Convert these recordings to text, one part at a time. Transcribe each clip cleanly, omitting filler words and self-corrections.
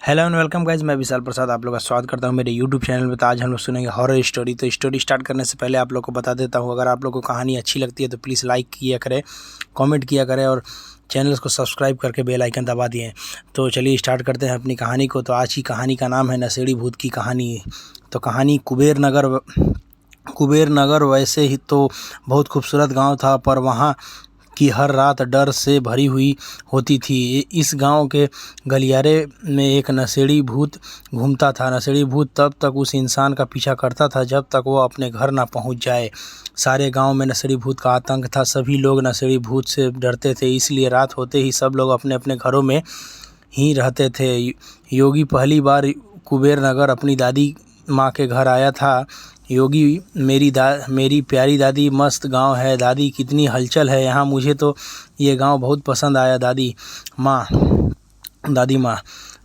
Hello and welcome guys, मैं विशाल प्रसाद आप लोग का स्वागत करता हूं मेरे यूट्यूब चैनल में। तो आज हम लोग सुनेंगे हॉरर स्टोरी। तो स्टोरी स्टार्ट करने से पहले आप लोग को बता देता हूं, अगर आप लोग को कहानी अच्छी लगती है तो प्लीज़ लाइक किया करें, कमेंट किया करें और चैनल को सब्सक्राइब करके बेल आइकन दबा दिए। तो चलिए स्टार्ट करते हैं अपनी कहानी को। तो आज की कहानी का नाम है नशेड़ी भूत की कहानी। तो कहानी कुबेर नगर वैसे ही तो बहुत खूबसूरत गांव था, पर वहाँ की हर रात डर से भरी हुई होती थी। इस गांव के गलियारे में एक नशेड़ी भूत घूमता था। नशेड़ी भूत तब तक उस इंसान का पीछा करता था जब तक वो अपने घर ना पहुंच जाए। सारे गांव में नशेड़ी भूत का आतंक था। सभी लोग नशेड़ी भूत से डरते थे, इसलिए रात होते ही सब लोग अपने अपने घरों में ही रहते थे। योगी पहली बार कुबेर नगर अपनी दादी माँ के घर आया था। योगी, मेरी प्यारी दादी, मस्त गांव है दादी, कितनी हलचल है यहाँ, मुझे तो ये गांव बहुत पसंद आया दादी माँ।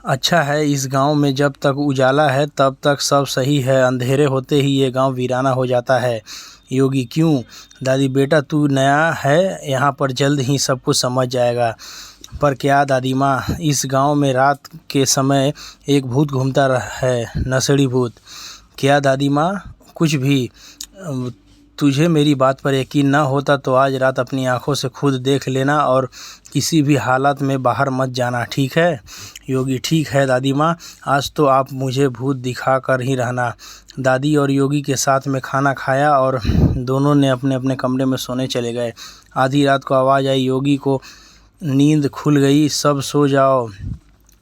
अच्छा है, इस गांव में जब तक उजाला है तब तक सब सही है, अंधेरे होते ही ये गांव वीराना हो जाता है। योगी, क्यों दादी? बेटा तू नया है यहाँ पर, जल्द ही सब कुछ समझ जाएगा। पर क्या दादी माँ? इस गांव में रात के समय एक भूत घूमता है, नशेड़ी भूत। क्या दादी माँ? कुछ भी। तुझे मेरी बात पर यकीन ना होता तो आज रात अपनी आंखों से खुद देख लेना और किसी भी हालत में बाहर मत जाना, ठीक है? योगी, ठीक है दादी माँ, आज तो आप मुझे भूत दिखा कर ही रहना। दादी और योगी के साथ में खाना खाया और दोनों ने अपने अपने कमरे में सोने चले गए। आधी रात को आवाज़ आई, योगी को नींद खुल गई। सब सो जाओ,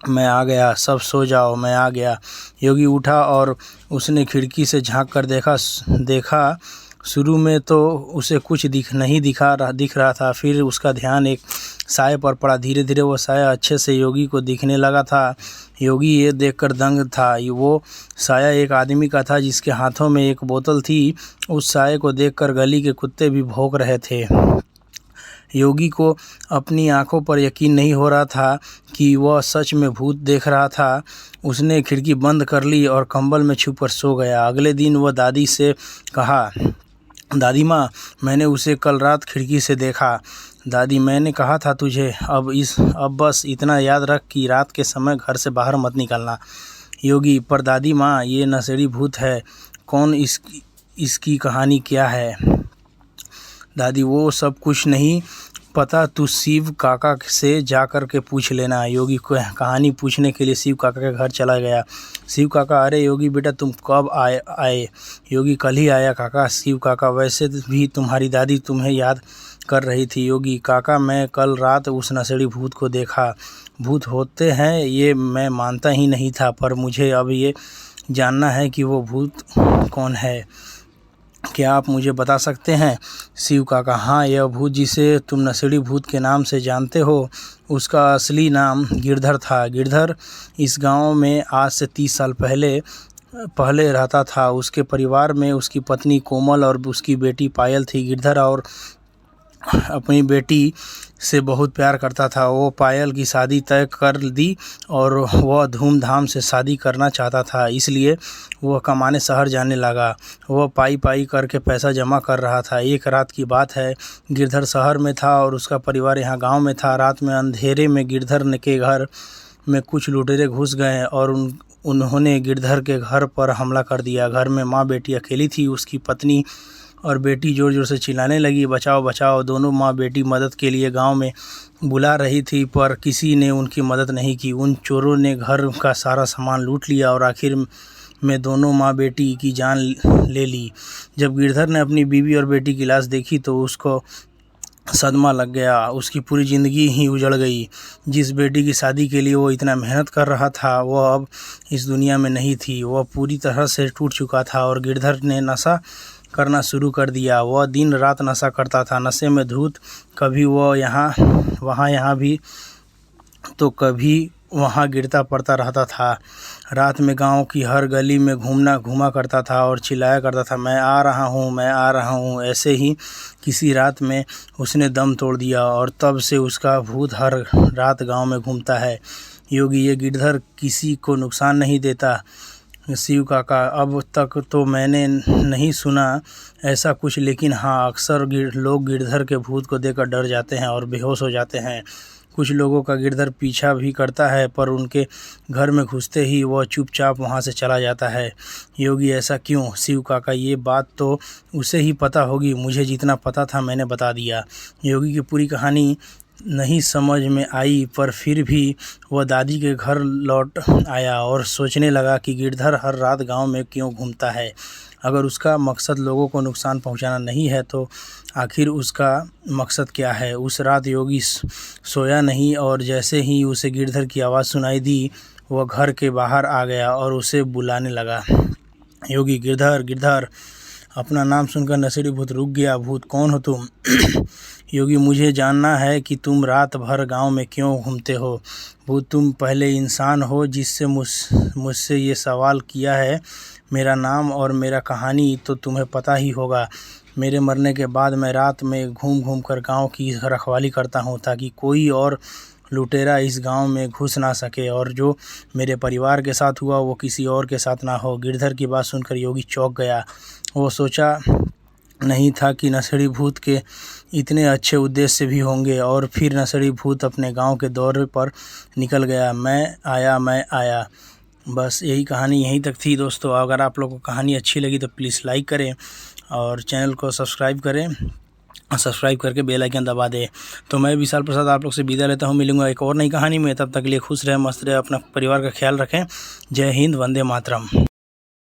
मैं आ गया। सब सो जाओ, मैं आ गया। योगी उठा और उसने खिड़की से झांक कर देखा। शुरू में तो उसे कुछ दिख रहा था, फिर उसका ध्यान एक साए पर पड़ा। धीरे धीरे वो साया अच्छे से योगी को दिखने लगा था। योगी ये देखकर दंग था। वो साया एक आदमी का था जिसके हाथों में एक बोतल थी। उस साए को देखकर गली के कुत्ते भी भौंक रहे थे। योगी को अपनी आंखों पर यकीन नहीं हो रहा था कि वह सच में भूत देख रहा था। उसने खिड़की बंद कर ली और कंबल में छुपकर सो गया। अगले दिन वह दादी से कहा, दादी माँ, मैंने उसे कल रात खिड़की से देखा। दादी, मैंने कहा था तुझे। अब बस इतना याद रख कि रात के समय घर से बाहर मत निकलना। योगी, पर दादी माँ, ये नशेड़ी भूत है। कौन? इसकी कहानी क्या है? दादी, वो सब कुछ नहीं पता, तू शिव काका से जाकर के पूछ लेना। योगी को कहानी पूछने के लिए शिव काका के घर चला गया। शिव काका, अरे योगी बेटा, तुम कब आए? योगी, कल ही आया काका। शिव काका, वैसे भी तुम्हारी दादी तुम्हें याद कर रही थी। योगी, काका, मैं कल रात उस नशेड़ी भूत को देखा। भूत होते हैं ये मैं मानता ही नहीं था, पर मुझे अब ये जानना है कि वो भूत कौन है। क्या आप मुझे बता सकते हैं? शिव काका, हाँ, यह भूत जिसे तुम नशेड़ी भूत के नाम से जानते हो, उसका असली नाम गिरधर था। गिरधर इस गांव में आज से 30 साल पहले रहता था। उसके परिवार में उसकी पत्नी कोमल और उसकी बेटी पायल थी। गिरधर और अपनी बेटी से बहुत प्यार करता था। वो पायल की शादी तय कर दी और वह धूमधाम से शादी करना चाहता था, इसलिए वह कमाने शहर जाने लगा। वह पाई करके पैसा जमा कर रहा था। एक रात की बात है, गिरधर शहर में था और उसका परिवार यहाँ गांव में था। रात में अंधेरे में गिरधर के घर में कुछ लुटेरे घुस गए और उन्होंने गिरधर के घर पर हमला कर दिया। घर में माँ बेटी अकेली थी। उसकी पत्नी और बेटी जोर जोर से चिल्लाने लगी, बचाओ बचाओ। दोनों माँ बेटी मदद के लिए गांव में बुला रही थी, पर किसी ने उनकी मदद नहीं की। उन चोरों ने घर का सारा सामान लूट लिया और आखिर में दोनों माँ बेटी की जान ले ली। जब गिरधर ने अपनी बीवी और बेटी की लाश देखी तो उसको सदमा लग गया। उसकी पूरी ज़िंदगी ही उजड़ गई। जिस बेटी की शादी के लिए वो इतना मेहनत कर रहा था, वह अब इस दुनिया में नहीं थी। वह पूरी तरह से टूट चुका था और गिरधर ने नशा करना शुरू कर दिया। वह दिन रात नशा करता था। नशे में धुत, कभी वह यहाँ भी तो कभी वहाँ गिरता पड़ता रहता था। रात में गांव की हर गली में घूमा करता था और चिल्लाया करता था, मैं आ रहा हूँ, मैं आ रहा हूँ। ऐसे ही किसी रात में उसने दम तोड़ दिया और तब से उसका भूत हर रात गांव में घूमता है। योगी, ये गिरधर किसी को नुकसान नहीं देता। शिव काका, अब तक तो मैंने नहीं सुना ऐसा कुछ, लेकिन हाँ, अक्सर लोग गिरधर के भूत को देखकर डर जाते हैं और बेहोश हो जाते हैं। कुछ लोगों का गिरधर पीछा भी करता है, पर उनके घर में घुसते ही वह चुपचाप वहाँ से चला जाता है। योगी ऐसा क्यों? शिव काका ये बात तो उसे ही पता होगी, मुझे जितना पता था मैंने बता दिया। योगी की पूरी कहानी नहीं समझ में आई, पर फिर भी वह दादी के घर लौट आया और सोचने लगा कि गिरधर हर रात गांव में क्यों घूमता है। अगर उसका मकसद लोगों को नुकसान पहुंचाना नहीं है तो आखिर उसका मकसद क्या है। उस रात योगी सोया नहीं और जैसे ही उसे गिरधर की आवाज़ सुनाई दी, वह घर के बाहर आ गया और उसे बुलाने लगा। योगी, गिरधर गिरधर। अपना नाम सुनकर नशेड़ी भूत रुक गया। भूत, कौन हो तुम? योगी, मुझे जानना है कि तुम रात भर गांव में क्यों घूमते हो। भूत, तुम पहले इंसान हो जिससे मुझसे ये सवाल किया है। मेरा नाम और मेरा कहानी तो तुम्हें पता ही होगा। मेरे मरने के बाद मैं रात में घूम घूम कर गाँव की रखवाली करता हूँ ताकि कोई और लुटेरा इस गांव में घुस ना सके, और जो मेरे परिवार के साथ हुआ वो किसी और के साथ ना हो। गिरधर की बात सुनकर योगी चौंक गया। वो सोचा नहीं था कि नशेड़ी भूत के इतने अच्छे उद्देश्य भी होंगे। और फिर नशेड़ी भूत अपने गांव के दौरे पर निकल गया। मैं आया। बस यही कहानी यहीं तक थी दोस्तों। अगर आप लोगों को कहानी अच्छी लगी तो प्लीज़ लाइक करें और चैनल को सब्सक्राइब करें, सब्सक्राइब करके बेल आइकन दबा दें। तो मैं विशाल प्रसाद आप लोग से विदा लेता हूँ। मिलूंगा एक और नई कहानी में। तब तक के लिए खुश रहें, मस्त रहें, अपना परिवार का ख्याल रखें। जय हिंद, वंदे मातरम।